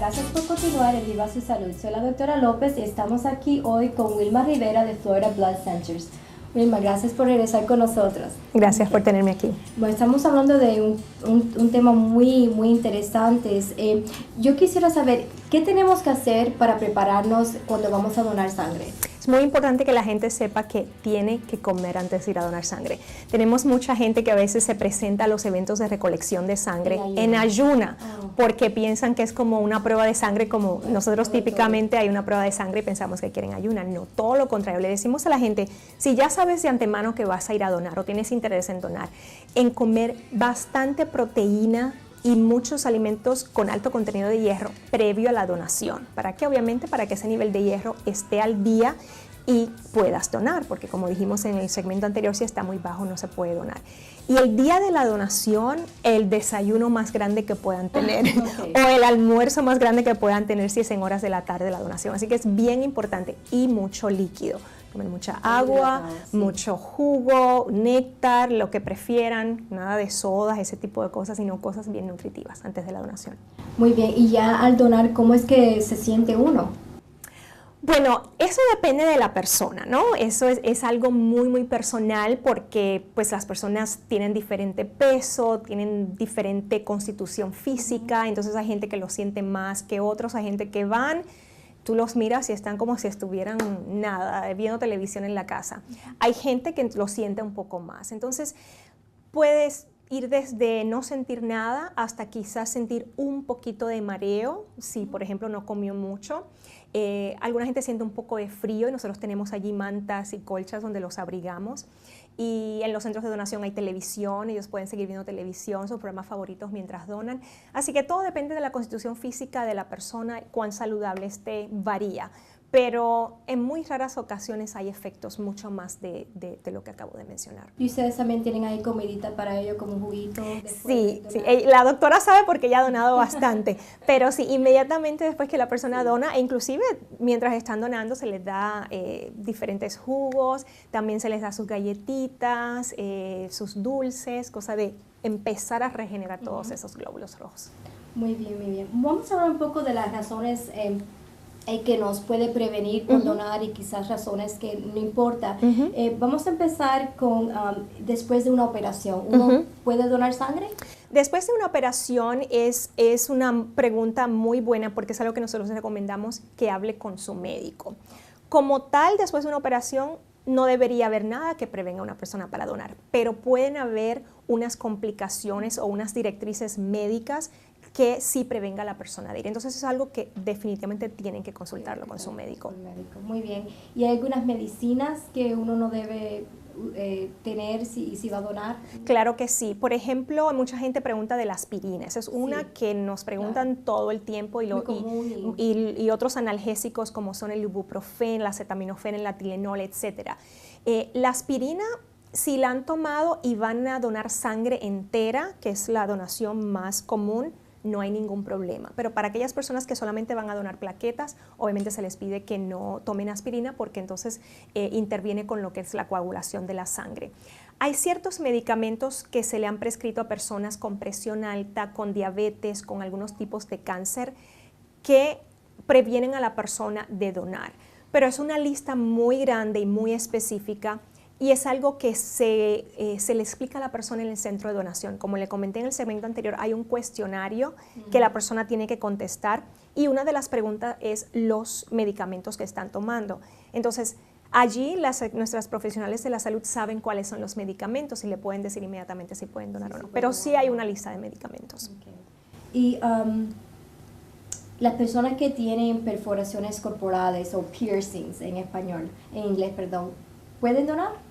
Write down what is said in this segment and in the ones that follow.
gracias por continuar en Viva Su Salud. Soy la doctora López y estamos aquí hoy con Wilma Rivera de Florida Blood Centers. Wilma, gracias por regresar con nosotros. Gracias por tenerme aquí. Bueno, estamos hablando de un tema muy interesante. Yo quisiera saber, ¿qué tenemos que hacer para prepararnos cuando vamos a donar sangre? Es muy importante que la gente sepa que tiene que comer antes de ir a donar sangre. Tenemos mucha gente que a veces se presenta a los eventos de recolección de sangre en ayuna, porque piensan que es como una prueba de sangre, como nosotros típicamente hay una prueba de sangre y pensamos que quieren ayuna. No, todo lo contrario. Le decimos a la gente, si ya sabes de antemano que vas a ir a donar o tienes interés en donar, en comer bastante proteína y muchos alimentos con alto contenido de hierro previo a la donación. ¿Para qué? Obviamente para que ese nivel de hierro esté al día y puedas donar, porque como dijimos en el segmento anterior, si está muy bajo no se puede donar. Y el día de la donación, el desayuno más grande que puedan tener o el almuerzo más grande que puedan tener si es en horas de la tarde de la donación. Así que es bien importante y mucho líquido. Tomen mucha agua, mucho jugo, néctar, lo que prefieran, nada de sodas, ese tipo de cosas, sino cosas bien nutritivas antes de la donación. Muy bien, y ya al donar, ¿cómo es que se siente uno? Bueno, eso depende de la persona, ¿no? Eso es algo muy personal porque pues las personas tienen diferente peso, tienen diferente constitución física, entonces hay gente que lo siente más que otros, hay gente que van, tú los miras y están como si estuvieran nada, viendo televisión en la casa. Hay gente que lo siente un poco más, entonces puedes ir desde no sentir nada hasta quizás sentir un poquito de mareo, si por ejemplo no comió mucho. Alguna gente siente un poco de frío y nosotros tenemos allí mantas y colchas donde los abrigamos. Y en los centros de donación hay televisión, ellos pueden seguir viendo televisión, sus programas favoritos mientras donan. Así que todo depende de la constitución física de la persona, cuán saludable esté, varía. Pero en muy raras ocasiones hay efectos mucho más de lo que acabo de mencionar. ¿Y ustedes también tienen ahí comidita para ello, como un juguito? Sí, la doctora sabe porque ella ha donado bastante, pero sí, inmediatamente después que la persona dona, e inclusive mientras están donando se les da diferentes jugos, también se les da sus galletitas, sus dulces, cosa de empezar a regenerar todos esos glóbulos rojos. Muy bien. Vamos a hablar un poco de las razones que nos puede prevenir con donar y quizás razones que no importa. Vamos a empezar con después de una operación. ¿Uno puede donar sangre? Después de una operación es una pregunta muy buena porque es algo que nosotros recomendamos que hable con su médico. Como tal, después de una operación no debería haber nada que prevenga a una persona para donar, pero pueden haber unas complicaciones o unas directrices médicas que sí prevenga a la persona de ir. Entonces es algo que definitivamente tienen que consultarlo con su médico. Muy bien. ¿Y hay algunas medicinas que uno no debe tener si va a donar? Claro que sí. Por ejemplo, mucha gente pregunta de la aspirina. Esa es una que nos preguntan todo el tiempo y otros analgésicos como son el ibuprofeno, la acetaminofén, la Tylenol, etc. La aspirina, si la han tomado y van a donar sangre entera, que es la donación más común, no hay ningún problema. Pero para aquellas personas que solamente van a donar plaquetas, obviamente se les pide que no tomen aspirina porque entonces interviene con lo que es la coagulación de la sangre. Hay ciertos medicamentos que se le han prescrito a personas con presión alta, con diabetes, con algunos tipos de cáncer, que previenen a la persona de donar. Pero es una lista muy grande y muy específica y es algo que se le explica a la persona en el centro de donación. Como le comenté en el segmento anterior, hay un cuestionario que la persona tiene que contestar y una de las preguntas es los medicamentos que están tomando. Entonces, allí nuestras profesionales de la salud saben cuáles son los medicamentos y le pueden decir inmediatamente si pueden donar o no. Pero sí hay una lista de medicamentos. Y las personas que tienen perforaciones corporales o piercings en inglés, ¿pueden donar?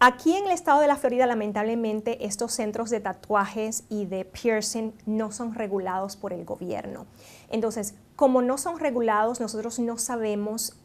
Aquí en el estado de la Florida, lamentablemente, estos centros de tatuajes y de piercing no son regulados por el gobierno. Entonces, como no son regulados, nosotros no sabemos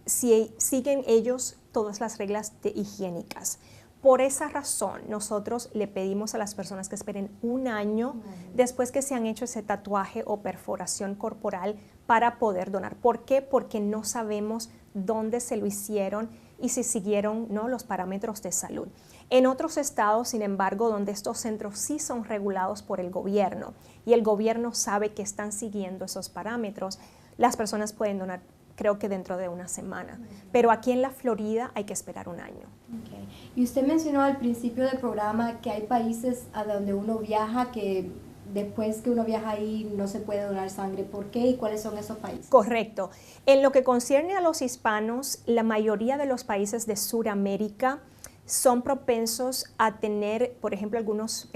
si siguen ellos todas las reglas higiénicas. Por esa razón, nosotros le pedimos a las personas que esperen un año después que se han hecho ese tatuaje o perforación corporal para poder donar. ¿Por qué? Porque no sabemos dónde se lo hicieron y si siguieron, ¿no?, los parámetros de salud. En otros estados, sin embargo, donde estos centros sí son regulados por el gobierno y el gobierno sabe que están siguiendo esos parámetros, las personas pueden donar, creo que dentro de una semana. Pero aquí en la Florida hay que esperar un año. Okay. Y usted mencionó al principio del programa que hay países a donde uno viaja que después que uno viaja ahí no se puede donar sangre. ¿Por qué y cuáles son esos países? Correcto. En lo que concierne a los hispanos, la mayoría de los países de Sudamérica son propensos a tener, por ejemplo, algunos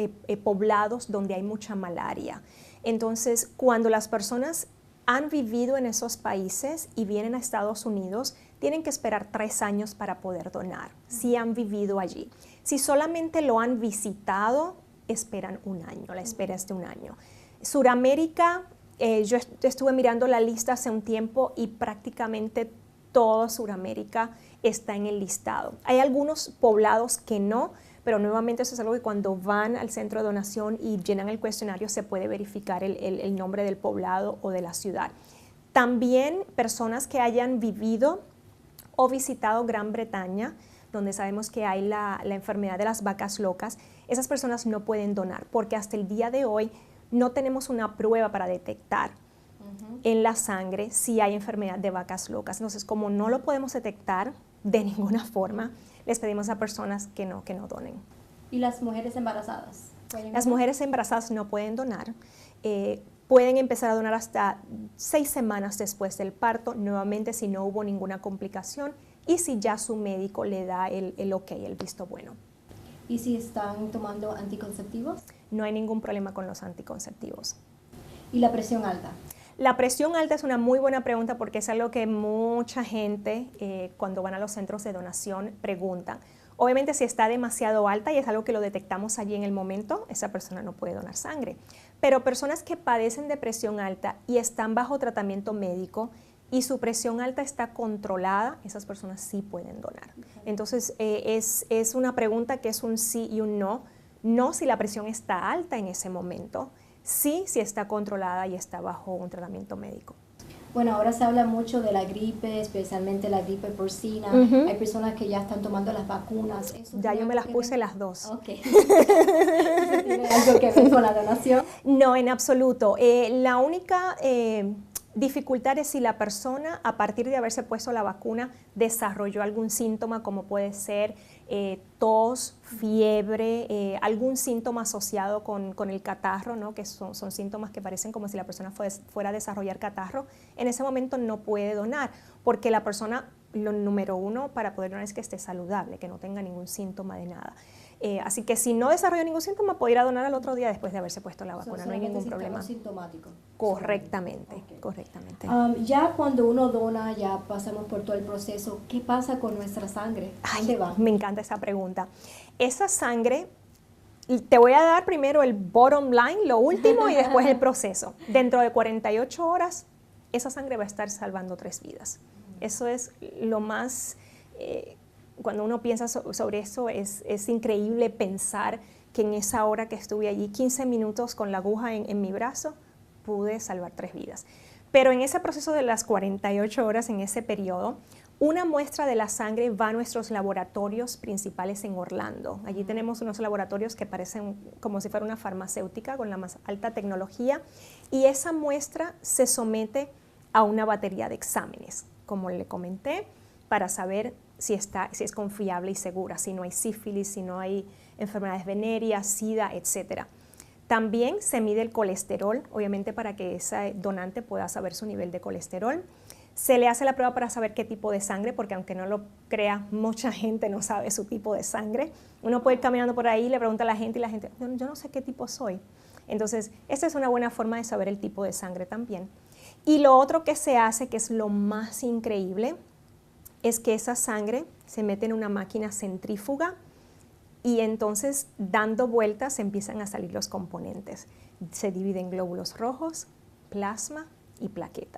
poblados donde hay mucha malaria. Entonces, cuando las personas han vivido en esos países y vienen a Estados Unidos, tienen que esperar 3 años para poder donar, si han vivido allí. Si solamente lo han visitado, esperan un año, la espera es de un año. Suramérica, yo estuve mirando la lista hace un tiempo y prácticamente toda Suramérica está en el listado. Hay algunos poblados que no, pero nuevamente eso es algo que cuando van al centro de donación y llenan el cuestionario se puede verificar el nombre del poblado o de la ciudad. También personas que hayan vivido o visitado Gran Bretaña, donde sabemos que hay la enfermedad de las vacas locas, esas personas no pueden donar porque hasta el día de hoy no tenemos una prueba para detectar en la sangre si hay enfermedad de vacas locas. Entonces, como no lo podemos detectar de ninguna forma, les pedimos a personas que no donen. ¿Y las mujeres embarazadas? Las mujeres embarazadas no pueden donar. Pueden empezar a donar hasta 6 semanas después del parto, nuevamente si no hubo ninguna complicación y si ya su médico le da el ok, el visto bueno. ¿Y si están tomando anticonceptivos? No hay ningún problema con los anticonceptivos. ¿Y la presión alta? La presión alta es una muy buena pregunta porque es algo que mucha gente cuando van a los centros de donación preguntan. Obviamente si está demasiado alta y es algo que lo detectamos allí en el momento, esa persona no puede donar sangre. Pero personas que padecen de presión alta y están bajo tratamiento médico y su presión alta está controlada, esas personas sí pueden donar. Entonces es una pregunta que es un sí y un no. No si la presión está alta en ese momento, sí si está controlada y está bajo un tratamiento médico. Bueno, ahora se habla mucho de la gripe, especialmente la gripe porcina. Hay personas que ya están tomando las vacunas. Ya yo me las puse las dos. Okay. ¿Tiene algo que ver con la donación? No, en absoluto. La única dificultad es si la persona, a partir de haberse puesto la vacuna, desarrolló algún síntoma, como puede ser tos, fiebre, algún síntoma asociado con el catarro, ¿no? Que son síntomas que parecen como si la persona fuera a desarrollar catarro. En ese momento no puede donar, porque la persona, lo número uno para poder donar es que esté saludable, que no tenga ningún síntoma de nada. Así que si no desarrolló ningún síntoma, puede ir a donar al otro día después de haberse puesto la vacuna, no hay ningún problema. Sintomático. Correctamente, okay. Correctamente. Ya cuando uno dona, ya pasamos por todo el proceso, ¿qué pasa con nuestra sangre? ¿Dónde va? Me encanta esa pregunta. Esa sangre, te voy a dar primero el bottom line, lo último, y después el proceso. Dentro de 48 horas, esa sangre va a estar salvando 3 vidas. Eso es lo más... Cuando uno piensa sobre eso, es increíble pensar que en esa hora que estuve allí, 15 minutos con la aguja en mi brazo, pude salvar 3 vidas. Pero en ese proceso de las 48 horas, en ese periodo, una muestra de la sangre va a nuestros laboratorios principales en Orlando. Allí tenemos unos laboratorios que parecen como si fuera una farmacéutica con la más alta tecnología y esa muestra se somete a una batería de exámenes, como le comenté, para saber si es confiable y segura, si no hay sífilis, si no hay enfermedades venéreas, SIDA, etc. También se mide el colesterol, obviamente para que ese donante pueda saber su nivel de colesterol. Se le hace la prueba para saber qué tipo de sangre, porque aunque no lo crea, mucha gente no sabe su tipo de sangre. Uno puede ir caminando por ahí, le pregunta a la gente y la gente, yo no sé qué tipo soy. Entonces, esta es una buena forma de saber el tipo de sangre también. Y lo otro que se hace, que es lo más increíble, es que esa sangre se mete en una máquina centrífuga y entonces dando vueltas empiezan a salir los componentes. Se dividen en glóbulos rojos, plasma y plaquetas.